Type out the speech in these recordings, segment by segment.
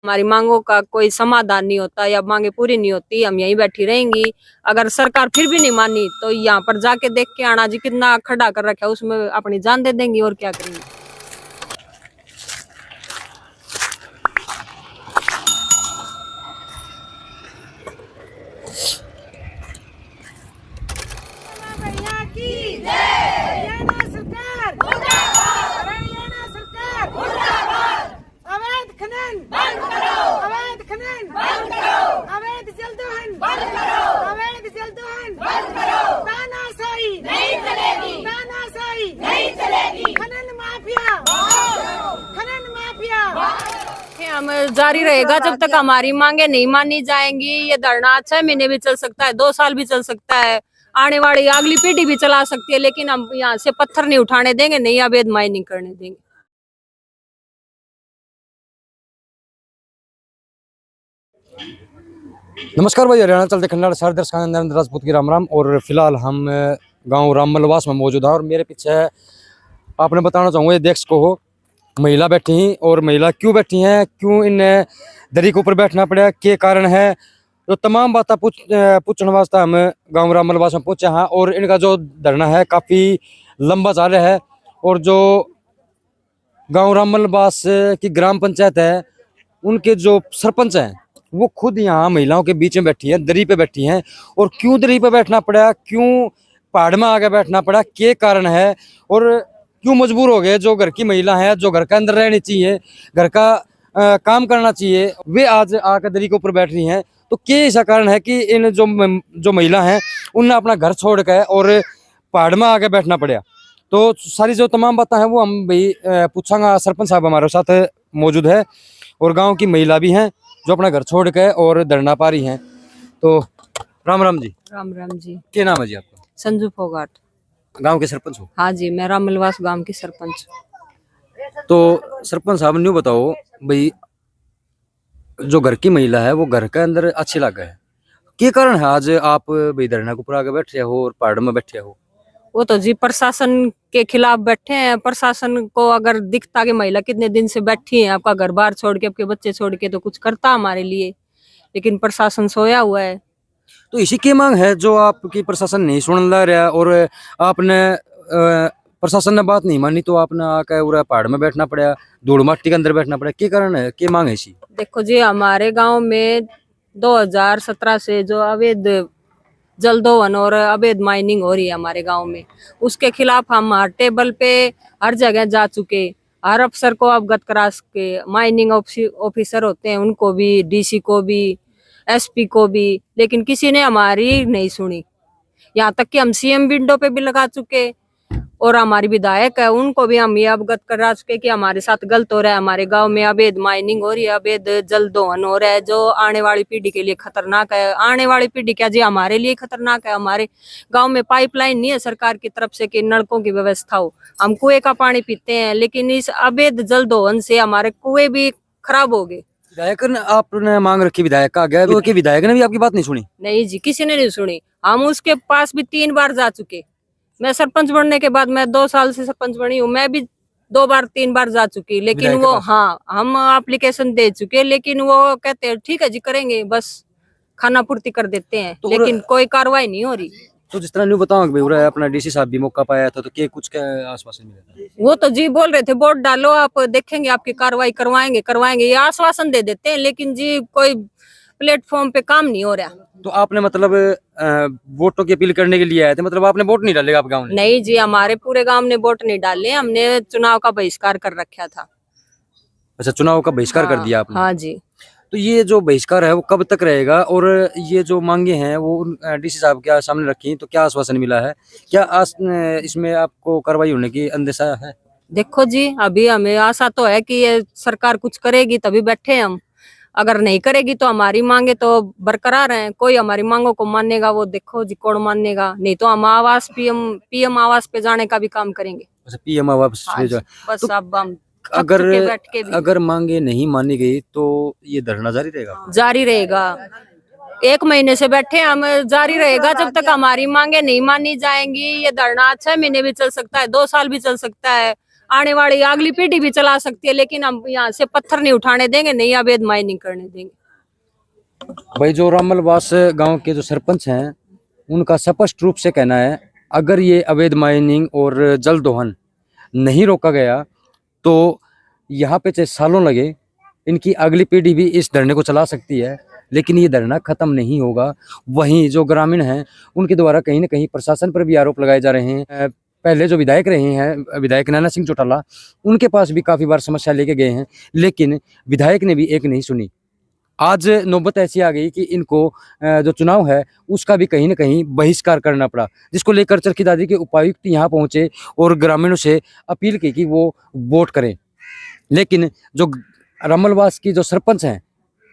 हमारी मांगों का कोई समाधान नहीं होता या मांगे पूरी नहीं होती, हम यहीं बैठी रहेंगी। अगर सरकार फिर भी नहीं मानी तो यहाँ पर जाके देख के आना जी, कितना खड़ा कर रखा है, उसमें अपनी जान दे देंगी और क्या करेंगे। हम जारी रहेगा जब तक हमारी मांगे नहीं मानी जाएंगी। ये धरना 6 महीने भी चल सकता है, 2 साल भी चल सकता है, आने वाली अगली पीढ़ी भी चला सकती है, लेकिन हम यहाँ से पत्थर नहीं उठाने देंगे, नहीं अवैध माइनिंग करने देंगे। नमस्कार भाई, हरियाणा चलते खंडार सारे दर्शकों नरेंद्र राजपूत की राम राम। और फिलहाल हम गांव राममलवास में मौजूद हैं और मेरे पीछे आपने बताना चाहूँगा, ये देख सको हो महिला बैठी हैं। और महिला क्यों बैठी हैं, क्यों इन दरी के ऊपर बैठना पड़ा, क्या कारण है, तो तमाम बातें पूछने वास्ते हम गांव राममलवास में पहुंचे हैं। और इनका जो धरना है काफ़ी लंबा चाल रहा है। और जो गांव राममलवास की ग्राम पंचायत है, उनके जो सरपंच हैं वो खुद यहाँ महिलाओं के बीच में बैठी हैं, दरी पे बैठी हैं। और क्यों दरी पे बैठना पड़ा, क्यों पहाड़ में आगे बैठना पड़ा, क्या कारण है, और क्यों मजबूर हो गए जो घर की महिला है, जो घर के अंदर रहनी चाहिए, घर का काम करना चाहिए, वे आज आकर दरी के ऊपर बैठ रही हैं। तो क्या ऐसा कारण है कि इन जो महिला हैं उन्हें अपना घर छोड़ कर और पहाड़ में आगे बैठना पड़ा। तो सारी जो तमाम बातें हैं वो हम भाई पूछांगा। सरपंच साहब हमारे साथ मौजूद है और गांव की महिला भी हैं जो अपना घर छोड़ के और धरना पा रही हैं। तो राम राम जी। राम राम जी। क्या नाम है जी आपका? संजू फोगाट। गांव के सरपंच हो? हाँ जी, मैं राममलवास गांव की सरपंच। तो सरपंच साहब न्यू बताओ भाई, जो घर की महिला है वो घर के अंदर अच्छी लगा है, क्या कारण है आज आप भाई धरना के ऊपर आगे बैठे हो और पहाड़ में बैठे हो? वो तो जी प्रशासन के खिलाफ बैठे हैं। प्रशासन को अगर दिखता कि महिला कितने दिन से बैठी है, आपका घर बार छोड़ के, आपके बच्चे छोड़ के, तो कुछ करता हमारे लिए, लेकिन प्रशासन सोया हुआ है। तो इसी की मांग है जो आपकी प्रशासन नहीं सुन ला रहा और आपने प्रशासन ने बात नहीं मानी तो आपने आकर पूरा पहाड़ में बैठना पड़ा, धूल माटी के अंदर बैठना पड़ा, क्या कारण है, क्या मांग है इसी? देखो जी, हमारे गांव में 2017 से जो अवैध जलदोहन और अवैध माइनिंग हो रही है हमारे गांव में, उसके खिलाफ हम हर टेबल पे हर जगह जा चुके, हर अफसर को अवगत करा सके। माइनिंग ऑफिसर होते हैं उनको भी, डीसी को भी, एसपी को भी, लेकिन किसी ने हमारी नहीं सुनी। यहाँ तक कि हम सीएम विंडो पे भी लगा चुके और हमारी विधायक है उनको भी हम ये अवगत करा चुके कि हमारे साथ गलत हो रहा है, हमारे गांव में अवैध माइनिंग हो रही है, अवैध जलदोहन हो रहा है, जो आने वाली पीढ़ी के लिए खतरनाक है। आने वाली पीढ़ी क्या जी, हमारे लिए खतरनाक है। हमारे गांव में पाइपलाइन नहीं है सरकार की तरफ से कि नलकों की व्यवस्था हो, हम कुएं का पानी पीते हैं, लेकिन इस अवैध जलदोहन से हमारे कुएं भी खराब हो गए। विधायक ने आपने मांग रखी, विधायक का गया तो कि विधायक ने भी आपकी बात नहीं सुनी? नहीं जी, किसी ने नहीं सुनी। हम उसके पास भी 3 बार जा चुके। मैं सरपंच बनने के बाद, मैं 2 साल से सरपंच बनी हूँ, मैं भी 2 बार 3 बार जा चुकी, लेकिन वो, हाँ, हम एप्लीकेशन दे चुके, लेकिन वो कहते हैं ठीक है जी करेंगे, बस खाना पूर्ति कर देते हैं, तो लेकिन कोई कार्रवाई नहीं हो रही। तो जिस तरह न्यू बताओ कि भाई अपना डीसी साहब भी मौका पाया था, तो क्या कुछ के आश्वासन मिला? वो तो जी बोल रहे थे वोट डालो आप देखेंगे आपकी कार्रवाई करवाएंगे, ये आश्वासन दे देते हैं, लेकिन जी कोई प्लेटफॉर्म पे काम नहीं हो रहा। तो आपने मतलब वोटों की अपील करने के लिए आए थे, मतलब आपने वोट नहीं डालेगा आप गाँव में? नहीं जी, हमारे पूरे गांव ने वोट नहीं डाले, हमने चुनाव का बहिष्कार कर रखा था। अच्छा, चुनाव का बहिष्कार कर दिया आपने? हाँ जी। तो ये जो बहिष्कार है वो कब तक रहेगा, और ये जो मांगे हैं वो डीसी साहब के सामने रखी, तो क्या आश्वासन मिला है, क्या इसमें आपको कार्रवाई होने की अंदेशा है? देखो जी, अभी हमें आशा तो है कि ये सरकार कुछ करेगी तभी बैठे हम, अगर नहीं करेगी तो हमारी मांगे तो बरकरार हैं। कोई हमारी मांगों को मानेगा वो देखो जी कौन मानेगा, नहीं तो हम आवास पीएम आवास पे जाने का भी काम करेंगे। अच्छा, पीएम आवास पे जा, बस तो अब हम अगर मांगे नहीं मानी गई तो ये धरना जारी रहेगा? जारी रहेगा, 1 महीने से बैठे हम, जारी रहेगा जब तक हमारी मांगे नहीं मानी जाएंगी। ये धरना 6 महीने भी चल सकता है, 2 साल भी चल सकता है, आने वाली अगली पीढ़ी भी चला सकती है, लेकिन हम यहाँ से पत्थर नहीं उठाने देंगे, नहीं अवैध माइनिंग करने देंगे। भाई जो रामलवास गांव के जो सरपंच हैं उनका स्पष्ट रूप से कहना है, अगर ये अवैध माइनिंग और जल दोहन नहीं रोका गया तो यहाँ पे चाहे सालों लगे, इनकी अगली पीढ़ी भी इस धरने को चला सकती है, लेकिन ये धरना खत्म नहीं होगा। वहीं जो ग्रामीण हैं उनके द्वारा कहीं ना कहीं प्रशासन पर भी आरोप लगाए जा रहे हैं। पहले जो विधायक रहे हैं, विधायक नैना सिंह चौटाला, उनके पास भी काफ़ी बार समस्या लेके गए हैं, लेकिन विधायक ने भी एक नहीं सुनी। आज नौबत ऐसी आ गई कि इनको जो चुनाव है उसका भी कहीं ना कहीं बहिष्कार करना पड़ा, जिसको लेकर चरखी दादरी के उपायुक्त यहाँ पहुंचे और ग्रामीणों से अपील की कि वो वोट करें। लेकिन जो रामलवास की जो सरपंच हैं,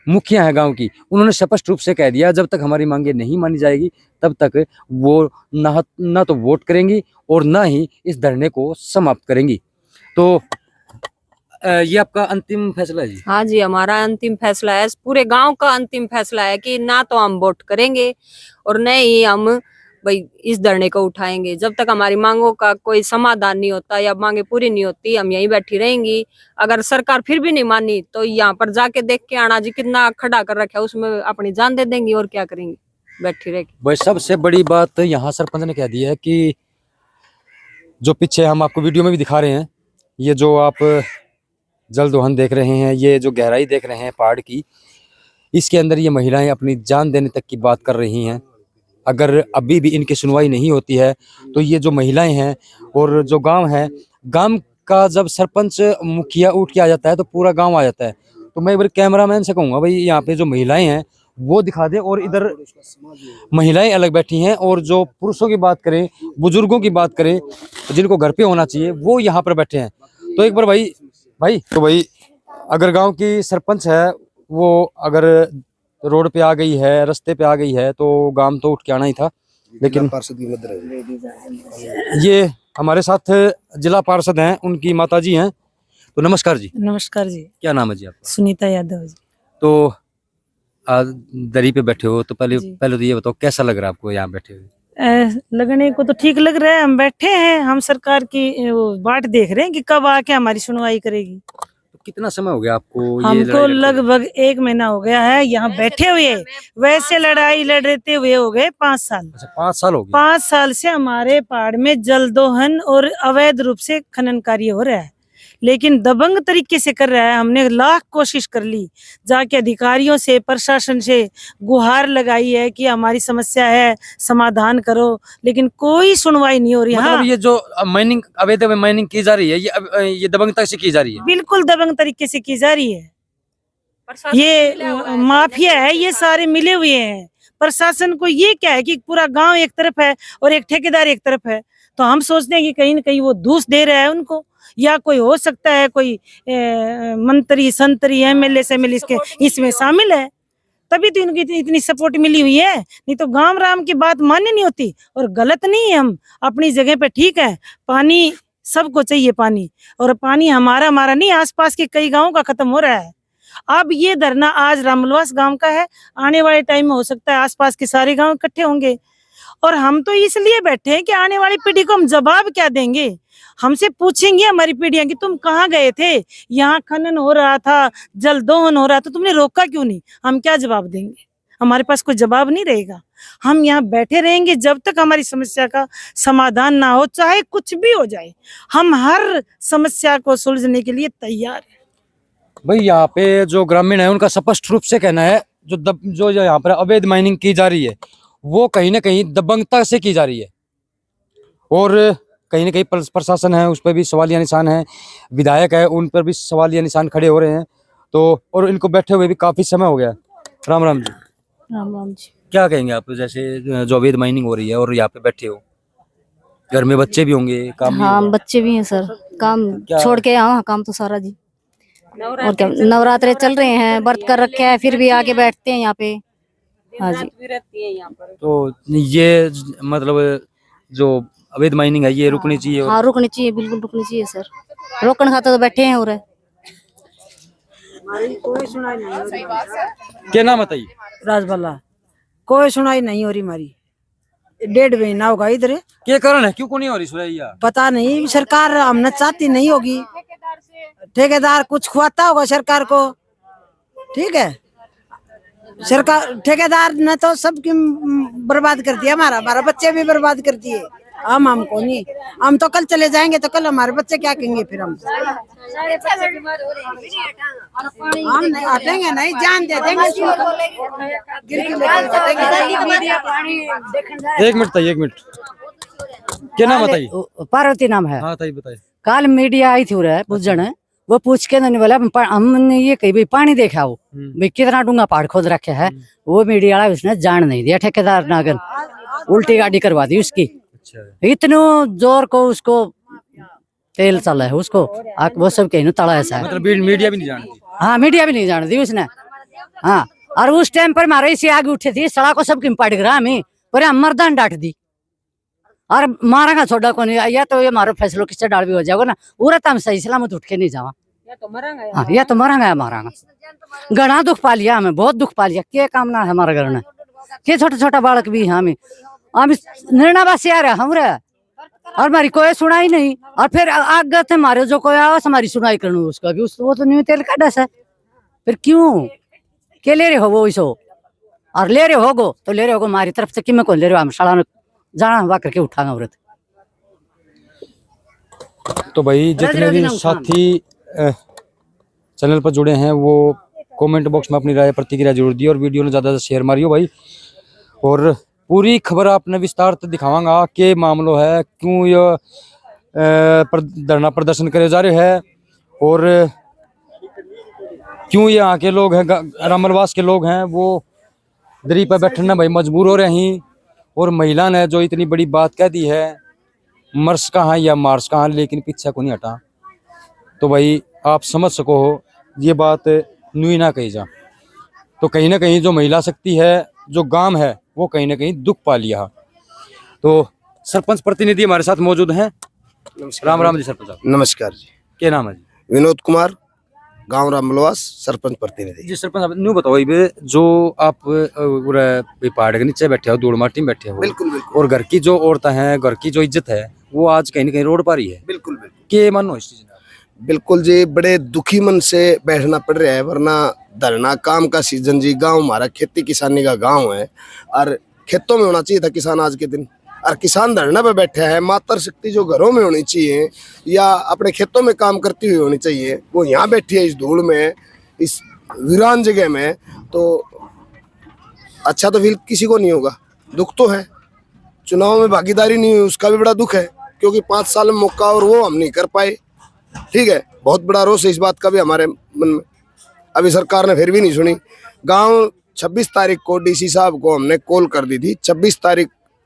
मुखिया है गांव की, उन्होंने स्पष्ट रूप से कह दिया जब तक हमारी मांगे नहीं मानी जाएगी तब तक वो ना तो वोट करेंगी और ना ही इस धरने को समाप्त करेंगी। तो ये आपका अंतिम फैसला है जी? हाँ जी, हमारा अंतिम फैसला है, पूरे गांव का अंतिम फैसला है कि ना तो हम वोट करेंगे और न ही हम भाई इस धरने को उठाएंगे। जब तक हमारी मांगों का कोई समाधान नहीं होता या मांगे पूरी नहीं होती, हम यहीं बैठी रहेंगी। अगर सरकार फिर भी नहीं मानी तो यहाँ पर जाके देख के आना जी, कितना खड़ा कर रखा है, उसमें अपनी जान दे देंगी और क्या करेंगे, बैठी रहेगी। भाई सबसे बड़ी बात यहाँ सरपंच ने कह दी है कि जो पीछे हम आपको वीडियो में भी दिखा रहे हैं, ये जो आप जल दोहन देख रहे हैं, ये जो गहराई देख रहे हैं पहाड़ की, इसके अंदर ये महिलाएं अपनी जान देने तक की बात कर रही हैं। अगर अभी भी इनकी सुनवाई नहीं होती है तो ये जो महिलाएं हैं और जो गांव है, गांव का जब सरपंच मुखिया उठ के आ जाता है तो पूरा गांव आ जाता है। तो मैं एक बार कैमरामैन से कहूँगा भाई यहाँ पे जो महिलाएं हैं वो दिखा दे, और इधर महिलाएं अलग बैठी हैं और जो पुरुषों की बात करें, बुजुर्गों की बात करें, जिनको घर पे होना चाहिए वो यहाँ पर बैठे हैं। तो एक बार भाई अगर गांव की सरपंच है वो अगर रोड पे आ गई है, रास्ते पे आ गई है, तो गांव तो उठ के आना ही था। लेकिन ये हमारे साथ जिला पार्षद हैं, उनकी माताजी हैं। तो नमस्कार जी। नमस्कार जी। क्या नाम है जी आपका? सुनीता यादव जी। तो आज दरी पे बैठे हो, तो पहले जी। तो ये बताओ कैसा लग रहा है आपको यहाँ बैठे हुए? लगने को तो ठीक लग रहा है। हम बैठे हैं, हम सरकार की वो बाट देख रहे हैं कि कब आके हमारी सुनवाई करेगी। तो कितना समय हो गया आपको ये हमको लड़ाई लड़ते हुए? लगभग 1 महीना हो गया है यहाँ बैठे हुए। वैसे लड़ाई लड़ते हुए हो गए 5 साल। अच्छा, 5 साल हो गए। 5 साल से हमारे पहाड़ में जल दोहन और अवैध रूप से खनन कार्य हो रहा है, लेकिन दबंग तरीके से कर रहा है। हमने लाख कोशिश कर ली, जाके अधिकारियों से, प्रशासन से गुहार लगाई है कि हमारी समस्या है, समाधान करो, लेकिन कोई सुनवाई नहीं हो रही। मतलब ये जो माइनिंग, अवैध माइनिंग की जा रही है, ये दबंगता से की जा रही है? बिल्कुल दबंग तरीके से की जा रही है। ये माफिया है, ये सारे मिले हुए हैं। प्रशासन को ये क्या है कि पूरा गांव एक तरफ है और एक ठेकेदार एक तरफ है, तो हम सोचते हैं कि कहीं न कहीं वो घूस दे रहा है उनको, या कोई हो सकता है कोई मंत्री संतरी एमएलए से मिल इसके इसमें शामिल है, तभी तो इनकी इतनी सपोर्ट मिली हुई है। नहीं तो गांव राम की बात मान्य नहीं होती। और गलत नहीं है, हम अपनी जगह पे ठीक है। पानी सबको चाहिए पानी, और पानी हमारा नहीं, आसपास के कई गाँव का खत्म हो रहा है। अब ये धरना आज रामलवास गांव का है, आने वाले टाइम में हो सकता है आसपास के सारे गांव इकट्ठे होंगे। और हम तो इसलिए बैठे हैं कि आने वाली पीढ़ी को हम जवाब क्या देंगे। हमसे पूछेंगे हमारी पीढ़ियां कि तुम कहाँ गए थे, यहाँ खनन हो रहा था, जल दोहन हो रहा था, तुमने रोका क्यों नहीं। हम क्या जवाब देंगे, हमारे पास कोई जवाब नहीं रहेगा। हम यहाँ बैठे रहेंगे जब तक हमारी समस्या का समाधान ना हो, चाहे कुछ भी हो जाए। हम हर समस्या को सुलझने के लिए तैयार है। भाई यहाँ पे जो ग्रामीण है उनका स्पष्ट रूप से कहना है, जो यहाँ पर अवैध माइनिंग की जा रही है वो कहीं ना कहीं दबंगता से की जा रही है, और कहीं ना कहीं प्रशासन है उस पर भी सवालिया निशान है, विधायक है उन पर भी सवालिया निशान खड़े हो रहे हैं। तो और इनको बैठे हुए भी काफी समय हो गया। राम राम जी। राम राम जी। क्या कहेंगे आप, जैसे जो अवैध माइनिंग हो रही है और यहाँ पे बैठे हो, घर में बच्चे भी होंगे, काम भी हाँ होगा? बच्चे भी हैं सर, काम क्या? छोड़ के हाँ काम तो सारा जी। और क्या, नवरात्रे चल रहे हैं, व्रत कर रखे हैं, फिर भी आके बैठते हैं यहाँ पे। हाँ जी। भी रहती है यहाँ पर। तो ये मतलब जो अवैध माइनिंग है ये रुकनी चाहिए। हाँ रुकनी चाहिए, बिल्कुल रुकनी चाहिए सर। रोकने खाते तो बैठे हैं। और क्या नाम बताइए? राजबाला, कोई सुनाई नहीं हो रही हमारी। 1.5 महीना होगा इधर। क्या कारण है, क्यों को नहीं हो रही सुराई? पता नहीं, सरकार हमने चाहती नहीं होगी, ठेकेदार कुछ खुआता होगा सरकार को। ठीक है, सरकार ठेकेदार ने तो सबकी बर्बाद कर दिया, हमारा बच्चे भी बर्बाद कर दिए। हमको नहीं, हम तो कल चले जाएंगे तो कल हमारे बच्चे क्या कहेंगे फिर हम नहीं हटेंगे, नहीं जान दे देंगे। एक मिनट ताई, एक मिनट, क्या नाम बताइए? पार्वती नाम है। हाँ ताई बताइए। कल मीडिया आई थी उरे बुझण, वो पूछ के नहीं बोला हमने ये कही भाई पानी देखा हो भाई कितना डूंगा पहाड़ खोद रखे है। वो मीडिया वाला उसने जान नहीं दिया, ठेकेदार नागन उल्टी गाड़ी करवा दी उसकी। अच्छा। इतनो जोर को उसको तेल चला है उसको, वो सब कहीं तड़ा ऐसा है। मतलब मीडिया भी नहीं जानती? हाँ मीडिया भी नहीं जान दी उसने। हाँ, और उस टाइम पर हमारे इसे आगे उठे थी सड़ा को सब पड़ गया हमें, पर हम मर्दान डांट दी और मारेगा छोड़ा को नहीं, या तो ये मारो फैसलो किससे डाल भी हो जाएगा ना, पूरा तो हम सही सलामत उठ के नहीं जावा। हाँ, या तो मरांगा मारांगा। घना दुख पा लिया हमें, बहुत दुख पा लिया। क्या काम ना है हमारे घर में, के छोटा छोटा बालक भी है हमें निर्णयवासी आ रहा हमरे, और हमारी कोई सुनाई नहीं। और फिर आगे थे हमारे जो कोई आवाज हमारी सुनाई करने उसका भी वो तो नहीं तेल का डस है। फिर क्यों के ले रहे हो वो इसो, और ले रहे होगो तो ले रहे होगो हमारी तरफ से, कि मैं कौन ले रहे हो, हम सड़ा जाना हुआ करके उठाना औरत। तो भाई जितने भी साथी चैनल पर जुड़े हैं वो कमेंट बॉक्स में अपनी राय प्रतिक्रिया जरूर दी, और वीडियो ने ज्यादा से शेयर मारियो भाई। और पूरी खबर आपने विस्तार से दिखावांगा के मामलो है, क्यों ये धरना प्रदर्शन करे जा रहे हैं, और क्यों ये यहाँ के लोग हैं, रामलवास के लोग हैं, वो दरी पर बैठने भाई मजबूर हो रहे हैं। और महिला ने जो इतनी बड़ी बात कह दी है, मर्स कहाँ या मार्स कहाँ, लेकिन पीछे को नहीं हटा। तो भाई आप समझ सको हो ये बात न्यू ना कही जा, तो कहीं ना कहीं जो महिला शक्ति है, जो गांव है, वो कहीं ना कहीं दुख पा लिया। तो सरपंच प्रतिनिधि हमारे साथ मौजूद हैं। राम राम जी सरपंच साहब। नमस्कार जी। क्या नाम है जी? विनोद कुमार, गांव रामलवास, सरपंच प्रतिनिधि जी। सरपंच साहब न्यू बताओ ये जो आप पहाड़ के नीचे बैठे हो, धूल माटी में बैठे हो, बिल्कुल बिल्कुल, और घर की जो औरतें हैं, घर की जो इज्जत है, वो आज कहीं ना कहीं रोड पर ही है। बिल्कुल बिल्कुल, क्या मानो इस चीज? बिल्कुल जी, बड़े दुखी मन से बैठना पड़ रहा है, वरना धरना काम का सीजन जी। गांव हमारा खेती किसानी का गांव है, और खेतों में होना चाहिए था किसान आज के दिन, और किसान धरना पे बैठे है। मातृ शक्ति जो घरों में होनी चाहिए या अपने खेतों में काम करती हुई होनी चाहिए, वो यहाँ बैठी है इस धूल में, इस वीरान जगह में। तो अच्छा तो फील किसी को नहीं होगा, दुख तो है। चुनाव में भागीदारी नहीं हुई उसका भी बड़ा दुख है, क्योंकि 5 साल में मौका और वो हम नहीं कर पाए। ठीक है, बहुत बड़ा रोष है इस बात का भी हमारे मन में। अभी सरकार ने फिर भी नहीं सुनी। गांव 26 तारीख को डीसी साहब को हमने कॉल कर दी थी,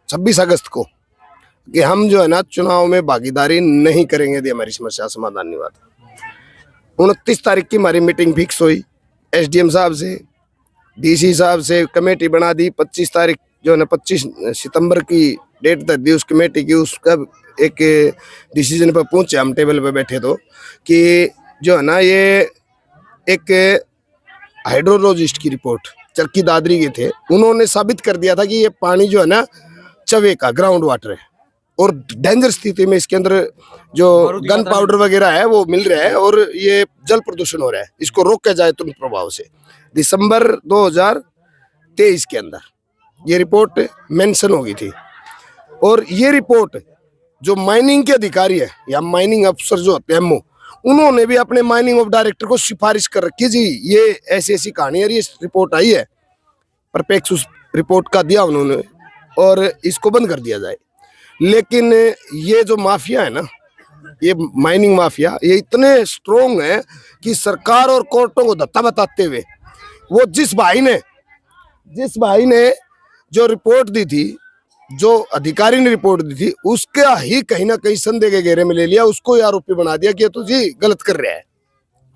26 अगस्त को, कि हम जो है ना चुनाव में भागीदारी नहीं करेंगे यदि हमारी समस्या समाधान नहीं हुआ। 29 तारीख की हमारी मीटिंग फिक्स हुई एसडीएम साहब से, डीसी साहब से, कमेटी बना दी। 25 तारीख जो है ना 25 सितंबर की डेट तक दी उस कमेटी की। उसका एक डिसीजन पर पहुंचे हम, टेबल पे बैठे तो, कि जो है ना ये एक हाइड्रोलॉजिस्ट की रिपोर्ट चरखी दादरी के थे, उन्होंने साबित कर दिया था कि ये पानी जो है ना चवे का ग्राउंड वाटर है, और डेंजर स्थिति में इसके अंदर जो गन पाउडर वगैरह है वो मिल रहा है, और ये जल प्रदूषण हो रहा है। इसको रोका जाए तुरंत प्रभाव से। दिसंबर 2023 के अंदर ये रिपोर्ट मेंशन हो गई थी, और ये रिपोर्ट जो माइनिंग के अधिकारी है या माइनिंग अफसर जो होते हैं एमओ, उन्होंने भी अपने माइनिंग ऑफ डायरेक्टर को सिफारिश कर रखी जी, ये ऐसी ऐसी कहानी है, ये रिपोर्ट आई है, परपेक्स उस रिपोर्ट का दिया उन्होंने, और इसको बंद कर दिया जाए। लेकिन ये जो माफिया है ना, ये माइनिंग माफिया, ये इतने स्ट्रोंग है कि सरकार और कोर्टों को धत्ता बताते हुए, वो जिस भाई ने जो रिपोर्ट दी थी, जो अधिकारी ने रिपोर्ट दी थी, उसका ही कहीं ना कहीं संदेह के घेरे में ले लिया, उसको आरोपी बना दिया कि तो जी गलत कर रहा है।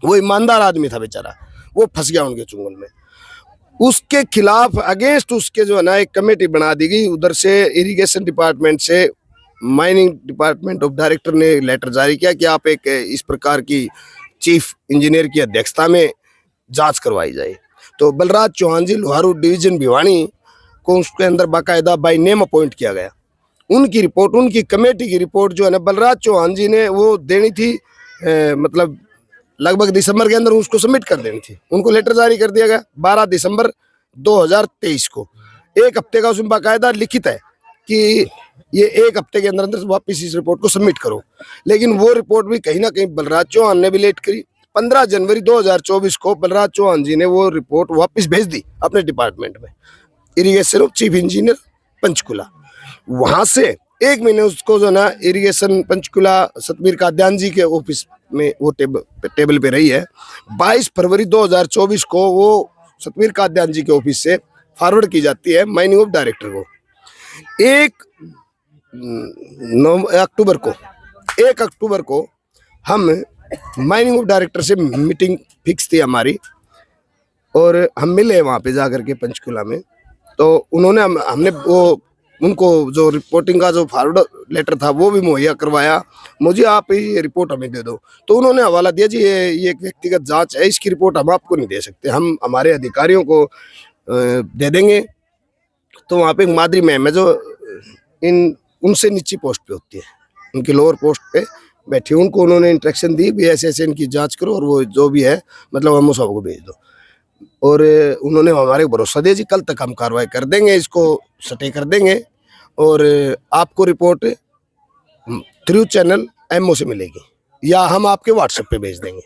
वो ईमानदार आदमी था बेचारा, वो फंस गया उनके चुंगल में। उसके खिलाफ अगेंस्ट उसके जो है ना एक कमेटी बना दी गई, उधर से इरिगेशन डिपार्टमेंट से माइनिंग डिपार्टमेंट ऑफ डायरेक्टर ने लेटर जारी किया कि आप एक इस प्रकार की चीफ इंजीनियर की अध्यक्षता में जांच करवाई जाए। तो बलराज चौहान जी, लोहारू डिवीजन भिवानी, को उसके अंदर बाकायदा बाई नेम अपॉइंट किया गया। उनकी रिपोर्ट, उनकी कमेटी की रिपोर्ट जो है ना बलराज चौहान जी ने वो देनी थी, मतलब लगभग दिसंबर के अंदर उसको सबमिट कर देनी थी। उनको लेटर जारी कर दिया गया 12 दिसंबर 2023 को। एक हफ्ते का उसमें बाकायदा लिखित है कि ये एक हफ्ते के अंदर अंदर वापस इस रिपोर्ट को सबमिट करो। लेकिन वो रिपोर्ट भी कहीं ना कहीं बलराज चौहान ने भी लेट करी। 15 जनवरी 2024 को बलराज चौहान जी ने वो रिपोर्ट वापस भेज दी अपने डिपार्टमेंट में, irrigation of chief engineer Panchkula. वहां से एक महीने उसको जो ना इरिगेशन पंचकुला सतबीर काद्यान जी के ऑफिस में वो टेबल पे रही है। 22 फरवरी 2024 को वो सतबीर काद्यान जी के ऑफिस से फॉरवर्ड की जाती है माइनिंग ऑफ डायरेक्टर को। 1 अक्टूबर को हम माइनिंग ऑफ डायरेक्टर से मीटिंग फिक्स थी हमारी, और हम मिले वहाँ पे जाकर के पंचकुला में। तो उन्होंने हमने वो उनको जो रिपोर्टिंग का जो फॉरवर्ड लेटर था वो भी मुहैया करवाया। मुझे आप ये रिपोर्ट हमें दे दो, तो उन्होंने हवाला दिया जी ये एक व्यक्तिगत जांच है, इसकी रिपोर्ट हम आपको नहीं दे सकते, हम हमारे अधिकारियों को दे देंगे। तो वहाँ पे एक मादरी मैम है जो उनसे नीची पोस्ट पे होती है, उनकी लोअर पोस्ट पे बैठी, उनको उन्होंने इंस्ट्रक्शन दी भी ऐसे ऐसे इनकी जांच करो और वो जो भी है मतलब हम सबको भेज दो। और उन्होंने हमारे को भरोसा दिया जी कल तक हम कार्रवाई कर देंगे, इसको स्टे कर देंगे और आपको रिपोर्ट थ्रू चैनल एमओ से मिलेगी या हम आपके व्हाट्सएप पे भेज देंगे।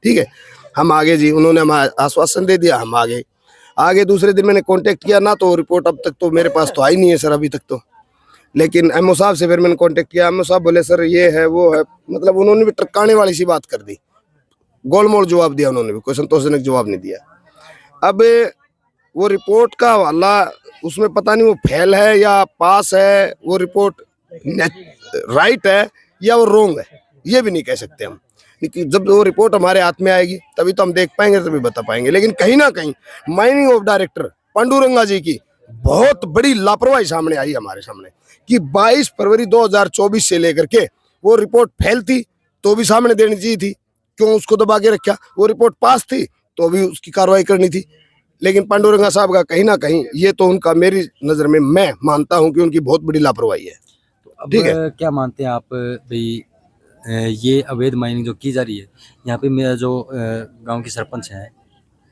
ठीक है, हम आगे जी, उन्होंने हमें आश्वासन दे दिया, हम आगे दूसरे दिन मैंने कांटेक्ट किया ना, तो रिपोर्ट अब तक तो मेरे पास तो आई नहीं है सर अभी तक तो। लेकिन एमओ साहब से फिर मैंने कांटेक्ट किया, एमओ साहब बोले सर ये है वो है, मतलब उन्होंने भी टरकाने वाली सी बात कर दी, गोलमोल जवाब दिया उन्होंने भी, कोई संतोषजनक जवाब नहीं दिया। अब वो रिपोर्ट का हवाला उसमें पता नहीं वो फेल है या पास है, वो रिपोर्ट राइट है या वो रोंग है, ये भी नहीं कह सकते हम। लेकिन जब वो रिपोर्ट हमारे हाथ में आएगी तभी तो हम देख पाएंगे, तभी बता पाएंगे। लेकिन कहीं ना कहीं माइनिंग ऑफ डायरेक्टर पांडुरंगा जी की बहुत बड़ी लापरवाही सामने आई हमारे सामने कि 22 फरवरी 2024 से लेकर के वो रिपोर्ट फेल थी तो भी सामने देनी चाहिए थी, क्यों उसको दबा के रखा। वो रिपोर्ट पास थी तो भी उसकी कार्रवाई करनी थी। लेकिन पांडुरंगा साहब का कहीं ना कहीं ये तो उनका, मेरी नजर में मैं मानता हूं कि उनकी बहुत बड़ी लापरवाही है। ठीक है, क्या मानते हैं आप भाई ये अवैध माइनिंग जो की जा रही है यहाँ पे, मेरा जो गांव के सरपंच हैं,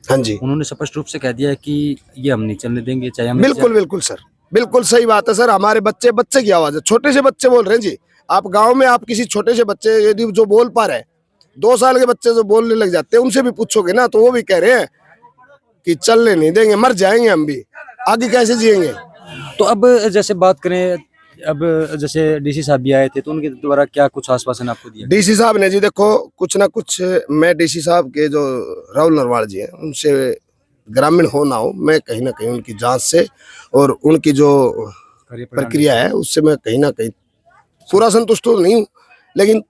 हाँ जी, उन्होंने स्पष्ट रूप से कह दिया है कि ये हम नहीं चलने देंगे, चाहे हम बिल्कुल सर, बिल्कुल सही बात है सर। हमारे बच्चे की आवाज है, छोटे से बच्चे बोल रहे हैं जी। आप गांव में आप किसी छोटे से बच्चे यदि जो बोल पा रहे हैं, 2 साल के बच्चे जो बोलने लग जाते हैं, उनसे भी पूछोगे ना तो वो भी कह रहे हैं कि चलने नहीं देंगे, मर जाएंगे हम भी, आगे कैसे जिएंगे। तो अब जैसे बात करें, अब जैसे डीसी साहब भी आए थे तो उनके द्वारा क्या कुछ आश्वासन आपको दिया? डीसी साहब ने जी देखो कुछ ना कुछ, मैं डीसी साहब के जो राहुल नरवाल जी हैं उनसे ग्रामीण हो ना हो, मैं कहीं ना कहीं उनकी जांच से और उनकी जो प्रक्रिया है उससे मैं कहीं ना कहीं पूरा संतुष्ट तो नहीं हूँ, लेकिन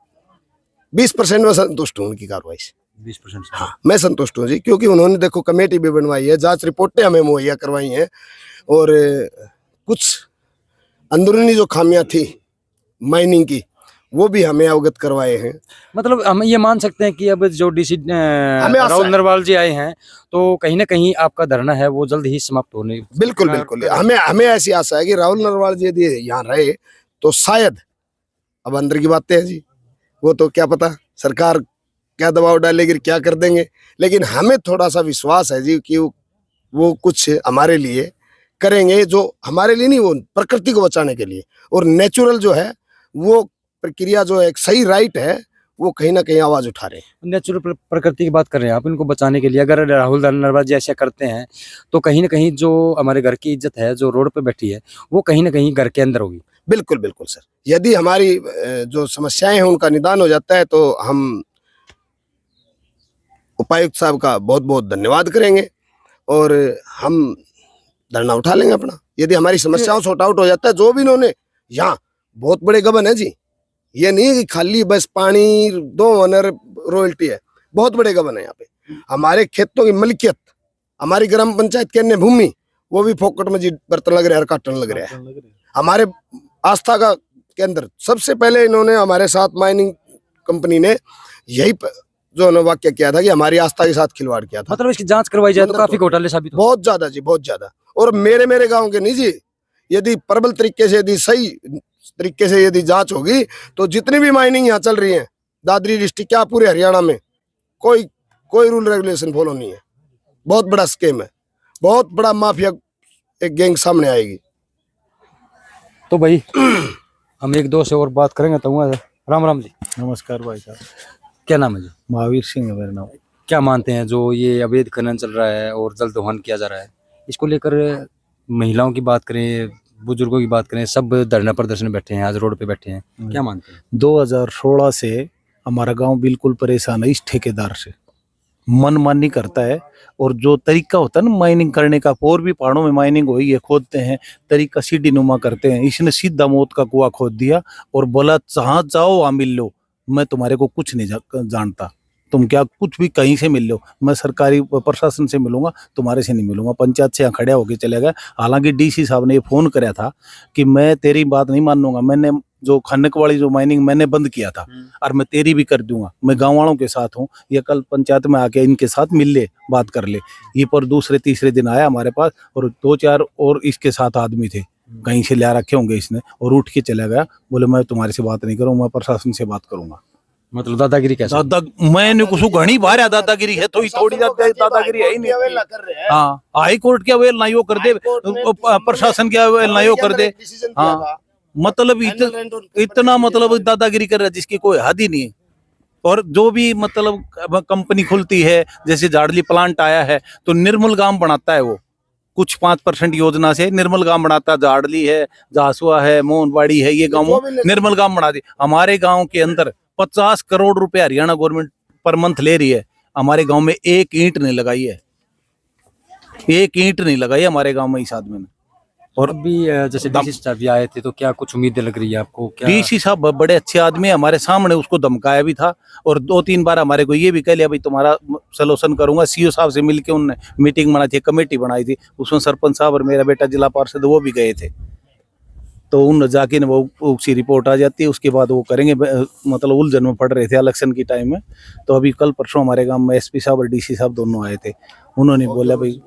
20% में संतुष्ट हूँ उनकी कार्रवाई से। 20%? हाँ, मैं संतुष्ट हूँ जी, क्योंकि उन्होंने देखो कमेटी भी बनवाई है, जांच रिपोर्टें हमें मुहैया करवाई हैं और कुछ अंदरूनी जो खामियां थी माइनिंग की वो भी हमें अवगत करवाए हैं। मतलब हम ये मान सकते हैं कि अब जो डीसी राहुल नरवाल जी आए हैं तो कहीं ना कहीं आपका धरना है वो जल्द ही समाप्त होने। बिल्कुल हमें ऐसी आशा है कि राहुल नरवाल जी यदि यहाँ रहे तो शायद, अब अंदर की बातें हैं जी, वो तो क्या पता सरकार क्या दबाव डालेगी, क्या कर देंगे, लेकिन हमें थोड़ा सा विश्वास है जी कि वो कुछ हमारे लिए करेंगे, जो हमारे लिए नहीं, वो प्रकृति को बचाने के लिए। और नेचुरल जो है वो प्रक्रिया जो है एक सही राइट है, वो कहीं ना कहीं आवाज उठा रहे हैं। नेचुरल प्रकृति की बात कर रहे हैं आप, इनको बचाने के लिए अगर राहुल नरवाल जी ऐसा करते हैं तो कहीं ना कहीं जो हमारे घर की इज्जत है जो रोड पे बैठी है वो कहीं ना कहीं घर के अंदर होगी। बिल्कुल सर, यदि हमारी जो समस्याएं हैं उनका निदान हो जाता है तो हम उपायुक्त साहब का बहुत बहुत धन्यवाद करेंगे और हम धरना उठा लेंगे अपना। यदि हमारी समस्याओं सॉर्ट आउट हो जाता है, जो भी इन्होंने यहाँ बहुत बड़े गबन है जी, ये नहीं है कि खाली बस पानी 2 ऑनर रॉयल्टी है, बहुत बड़े गबन है यहाँ पे। हमारे खेतों की मलिकियत, हमारी ग्राम पंचायत के अन्य भूमि, वो भी फोकट में जी बर्तन लग रहे हैं, काटन लग रहा है। हमारे आस्था का के अंदर सबसे पहले इन्होंने हमारे साथ माइनिंग कंपनी ने यही जो वाक्य किया था कि हमारी आस्था के साथ खिलवाड़ किया था। मतलब इसकी जांच करवाई जाए तो काफी घोटाले साबित हो। बहुत ज्यादा जी, बहुत ज्यादा। और मेरे गांव के नहीं जी। यदि प्रबल तरीके से, यदि सही तरीके से यदि जांच होगी तो जितनी भी माइनिंग यहाँ चल रही है दादरी डिस्ट्रिक्ट क्या पूरे हरियाणा में कोई रूल रेगुलेशन फॉलो नहीं है। बहुत बड़ा स्कीम है, बहुत बड़ा माफिया एक गैंग सामने आएगी। तो भाई हम एक दो से और बात करेंगे। तो राम राम जी। नमस्कार भाई साहब। क्या नाम है जी? महावीर सिंह है मेरा नाम। क्या मानते हैं जो ये अवैध खनन चल रहा है और जल दोहन किया जा रहा है, इसको लेकर महिलाओं की बात करें, बुजुर्गों की बात करें, सब धरना प्रदर्शन में बैठे हैं, आज रोड पे बैठे हैं, क्या मानते हैं? 2016 से हमारा गांव बिल्कुल परेशान है इस ठेकेदार से। मनमानी करता है और जो तरीका होता है ना माइनिंग करने का, और भी पहाड़ों में माइनिंग हुई है, खोदते हैं, तरीका सीढ़ी नुमा करते हैं। इसने सीधा मौत का कुआं खोद दिया और बोला जहाँ जाओ वहाँ मिल लो, मैं तुम्हारे को कुछ नहीं जानता, तुम क्या कुछ भी कहीं से मिल लो, मैं सरकारी प्रशासन से मिलूंगा, तुम्हारे से नहीं मिलूंगा। पंचायत से यहाँ खड़े होके चले गए। हालांकि डीसी साहब ने ये फोन कराया था कि मैं तेरी बात नहीं मानूंगा, मैंने जो खनक वाली जो माइनिंग मैंने बंद किया था और मैं तेरी भी कर दूंगा, मैं गाँव वालों के साथ हूँ, ये कल पंचायत में आके इनके साथ मिल ले, बात कर ले। ये पर दूसरे तीसरे दिन आया हमारे पास और 2-4 और इसके साथ आदमी थे, कहीं से ले रखे होंगे इसने, और उठ के चला गया। बोले मैं तुम्हारे से बात नहीं करूँ, मैं प्रशासन से बात करूंगा। मतलब दादागिरी कैसे? मैंने कुछ घनी बार दादागिरी है, तो थोड़ी दादागिरी है ही नहीं। हाँ, हाई कोर्ट क्या अवेल नहीं कर दे, प्रशासन क्या अवेल नहीं कर दे। हाँ, मतलब इतना मतलब दादागिरी कर रहा है जिसकी कोई हद ही नहीं है। और जो भी मतलब कंपनी खुलती है, जैसे जाड़ली प्लांट आया है तो निर्मल गांव बनाता है वो, कुछ 5% योजना से निर्मल गांव बनाता है। जाड़ली है, जासुआ है, मोहनवाड़ी है, ये गांव निर्मल गांव बना दी। हमारे गांव के अंदर 50 करोड़ रुपए हरियाणा गवर्नमेंट पर मंथ ले रही है, हमारे गांव में एक ईंट नहीं लगाई है, एक ईंट नहीं लगाई हमारे गांव में इस आदमी ने। और अभी जैसे डीसी साहब भी आए थे तो क्या कुछ उम्मीदें लग रही है आपको? क्या डीसी साहब बड़े अच्छे आदमी है, हमारे सामने उसको धमकाया भी था और 2-3 बार हमारे को ये भी कह लिया भाई तुम्हारा सलूशन करूंगा। सीओ साहब से मिलके उन्होंने मीटिंग बनाई थी, कमेटी बनाई थी, उसमें सरपंच साहब और मेरा बेटा जिला पार्षद वो भी गए थे। तो उन जाके वो उसकी रिपोर्ट आ जाती है, उसके बाद वो करेंगे। मतलब उलझन में पड़ रहे थे इलेक्शन की टाइम में, तो अभी कल परसों हमारे गांव में एसपी साहब और डीसी साहब दोनों आए थे। उन्होंने बोला भाई,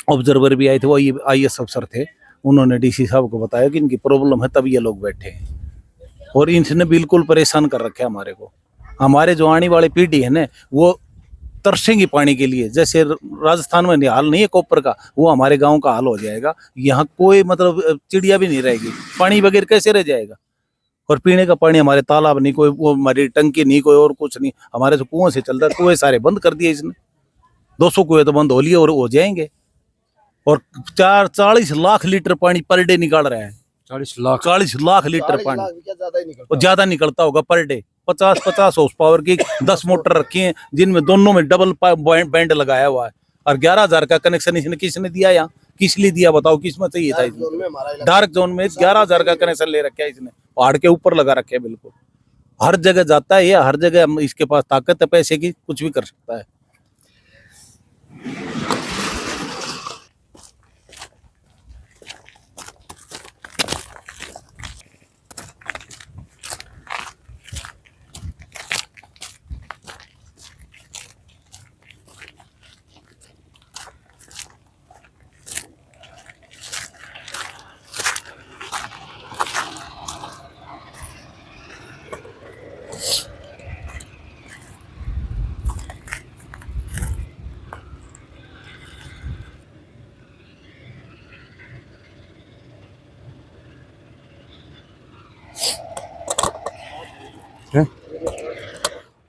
ऑब्जर्वर भी आए थे, वो IAS अफसर थे, उन्होंने डीसी साहब को बताया कि इनकी प्रॉब्लम है, तब ये लोग बैठे हैं। और इनसे बिल्कुल परेशान कर रखे हमारे को। हमारे जो आने वाली पीढ़ी है ना, वो तरसेंगी पानी के लिए। जैसे राजस्थान में हाल नहीं है कॉपर का, वो हमारे गांव का हाल हो जाएगा। यहाँ कोई मतलब चिड़िया भी नहीं रहेगी, पानी बगैर कैसे रह जाएगा। और पीने का पानी हमारे तालाब नहीं, कोई वो हमारी टंकी नहीं, कोई और कुछ नहीं, हमारे तो कुएं से चलता है। कुएं सारे बंद कर दिए इसने, 200 कुएं तो बंद हो लिए और हो जाएंगे। और 40 लाख लीटर पानी पर डे निकाल रहा है। 40 लाख 40 लाख लीटर पानी, और ज्यादा निकलता होगा पर डे। 50 हॉर्स पावर की 10 मोटर रखी हैं, जिनमें दोनों में डबल बैंड लगाया हुआ है। और 11,000 का कनेक्शन इसने किसने दिया? यहाँ किस लिए दिया बताओ, किसमें चाहिए था इसमें? डार्क जोन में 11,000 का कनेक्शन ले रखा है इसने, पहाड़ के ऊपर लगा रखे है। बिल्कुल हर जगह जाता है ये, हर जगह इसके पास ताकत है पैसे की, कुछ भी कर सकता है।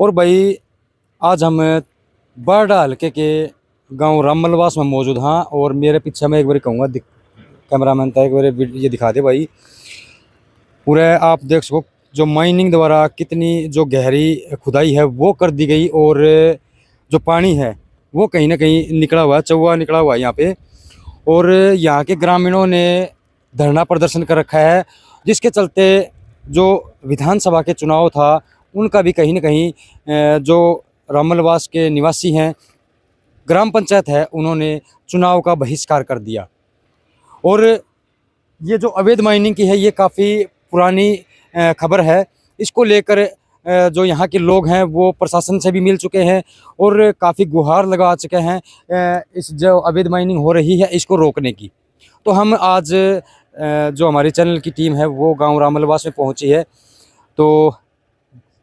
और भाई आज हम बारडा हल्के के गांव राममलवास में मौजूद हैं। और मेरे पीछे मैं एक बार कहूँगा, कैमरामैन था, एक बार ये दिखा दे भाई। पूरे आप देख सको जो माइनिंग द्वारा कितनी जो गहरी खुदाई है वो कर दी गई, और जो पानी है वो कहीं ना कहीं निकला हुआ है, चौवा निकला हुआ है यहाँ पे। और यहाँ के ग्रामीणों ने धरना प्रदर्शन कर रखा है, जिसके चलते जो विधानसभा के चुनाव था उनका भी कहीं ना कहीं जो राममलवास के निवासी हैं, ग्राम पंचायत है, उन्होंने चुनाव का बहिष्कार कर दिया। और ये जो अवैध माइनिंग की है ये काफ़ी पुरानी खबर है। इसको लेकर जो यहाँ के लोग हैं वो प्रशासन से भी मिल चुके हैं और काफ़ी गुहार लगा चुके हैं इस जो अवैध माइनिंग हो रही है इसको रोकने की। तो हम आज जो हमारी चैनल की टीम है वो गांव रामलवास में पहुंची है। तो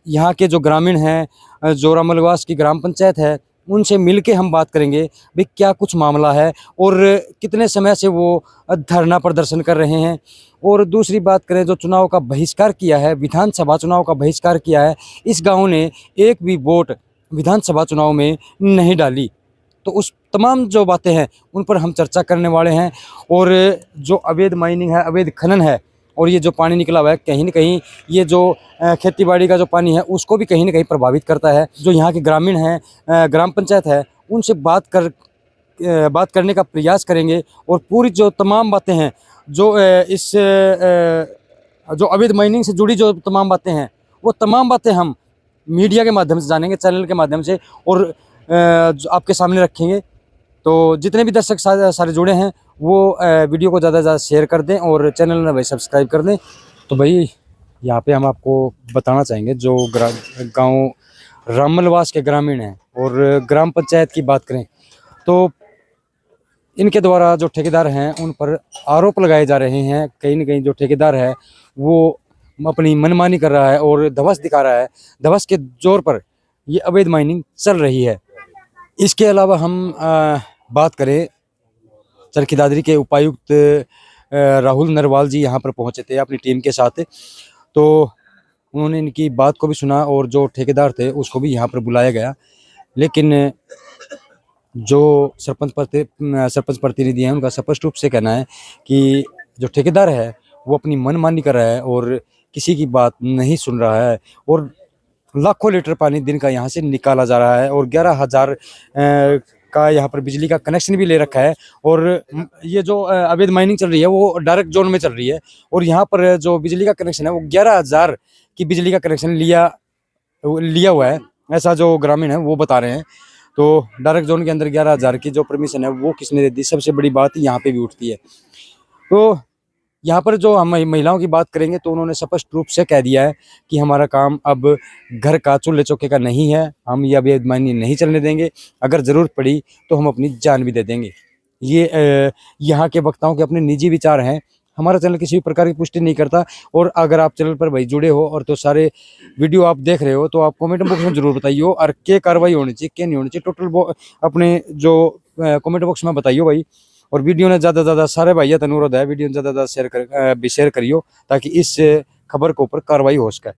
यहाँ के जो ग्रामीण हैं, जो रामलवास की ग्राम पंचायत है, उनसे मिलके हम बात करेंगे भाई क्या कुछ मामला है और कितने समय से वो धरना प्रदर्शन कर रहे हैं। और दूसरी बात करें, जो चुनाव का बहिष्कार किया है, विधानसभा चुनाव का बहिष्कार किया है, इस गांव ने एक भी वोट विधानसभा चुनाव में नहीं डाली। तो उस तमाम जो बातें हैं उन पर हम चर्चा करने वाले हैं। और जो अवैध माइनिंग है, अवैध खनन है, और ये जो पानी निकला हुआ है, कहीं ना कहीं ये जो खेती बाड़ी का जो पानी है उसको भी कहीं ना कहीं प्रभावित करता है। जो यहाँ के ग्रामीण हैं, ग्राम पंचायत है, उनसे बात करने का प्रयास करेंगे और पूरी जो तमाम बातें हैं, जो जो अवैध माइनिंग से जुड़ी जो तमाम बातें हैं, वो तमाम बातें हम मीडिया के माध्यम से जानेंगे, चैनल के माध्यम से, और जो आपके सामने रखेंगे। तो जितने भी दर्शक सारे जुड़े हैं वो वीडियो को ज़्यादा से ज़्यादा शेयर कर दें और चैनल में भाई सब्सक्राइब कर दें। तो भाई यहाँ पे हम आपको बताना चाहेंगे, जो गांव रामलवास के ग्रामीण हैं और ग्राम पंचायत की बात करें तो इनके द्वारा जो ठेकेदार हैं उन पर आरोप लगाए जा रहे हैं। कहीं ना कहीं जो ठेकेदार है वो अपनी मनमानी कर रहा है और धवस दिखा रहा है, धवस के जोर पर ये अवैध माइनिंग चल रही है। इसके अलावा हम बात करें, चरखी दादरी के उपायुक्त राहुल नरवाल जी यहाँ पर पहुँचे थे अपनी टीम के साथ। तो उन्होंने इनकी बात को भी सुना और जो ठेकेदार थे उसको भी यहाँ पर बुलाया गया। लेकिन जो सरपंच प्रतिनिधि हैं उनका स्पष्ट रूप से कहना है कि जो ठेकेदार है वो अपनी मनमानी कर रहा है और किसी की बात नहीं सुन रहा है और लाखों लीटर पानी दिन का यहाँ से निकाला जा रहा है और 11,000 का यहाँ पर बिजली का कनेक्शन भी ले रखा है। और ये जो अवैध माइनिंग चल रही है वो डायरेक्ट जोन में चल रही है और यहाँ पर जो बिजली का कनेक्शन है वो 11,000 की बिजली का कनेक्शन लिया हुआ है, ऐसा जो ग्रामीण है वो बता रहे हैं। तो डायरेक्ट जोन के अंदर 11,000 की जो परमिशन है वो किसने दे दी, सबसे बड़ी बात यहाँ पे भी उठती है। तो यहाँ पर जो हम महिलाओं की बात करेंगे तो उन्होंने स्पष्ट रूप से कह दिया है कि हमारा काम अब घर का चूल्हे चौके का नहीं है, हम ये अवैध माइनिंग नहीं चलने देंगे, अगर ज़रूरत पड़ी तो हम अपनी जान भी दे देंगे। ये यहाँ के वक्ताओं के अपने निजी विचार हैं। हमारा चैनल किसी भी प्रकार की पुष्टि नहीं करता। और अगर आप चैनल पर भाई जुड़े हो और तो सारे वीडियो आप देख रहे हो तो आप कमेंट बॉक्स में जरूर बताइए और क्या कार्रवाई होनी चाहिए, क्या नहीं होनी चाहिए, टोटल अपने जो कमेंट बॉक्स में बताइए भाई। और वीडियो ने ज़्यादा से ज़्यादा, सारे भाइयों का अनुरोध है, वीडियो ज़्यादा से ज़्यादा शेयर करियो ताकि इस खबर के ऊपर कार्रवाई हो सके।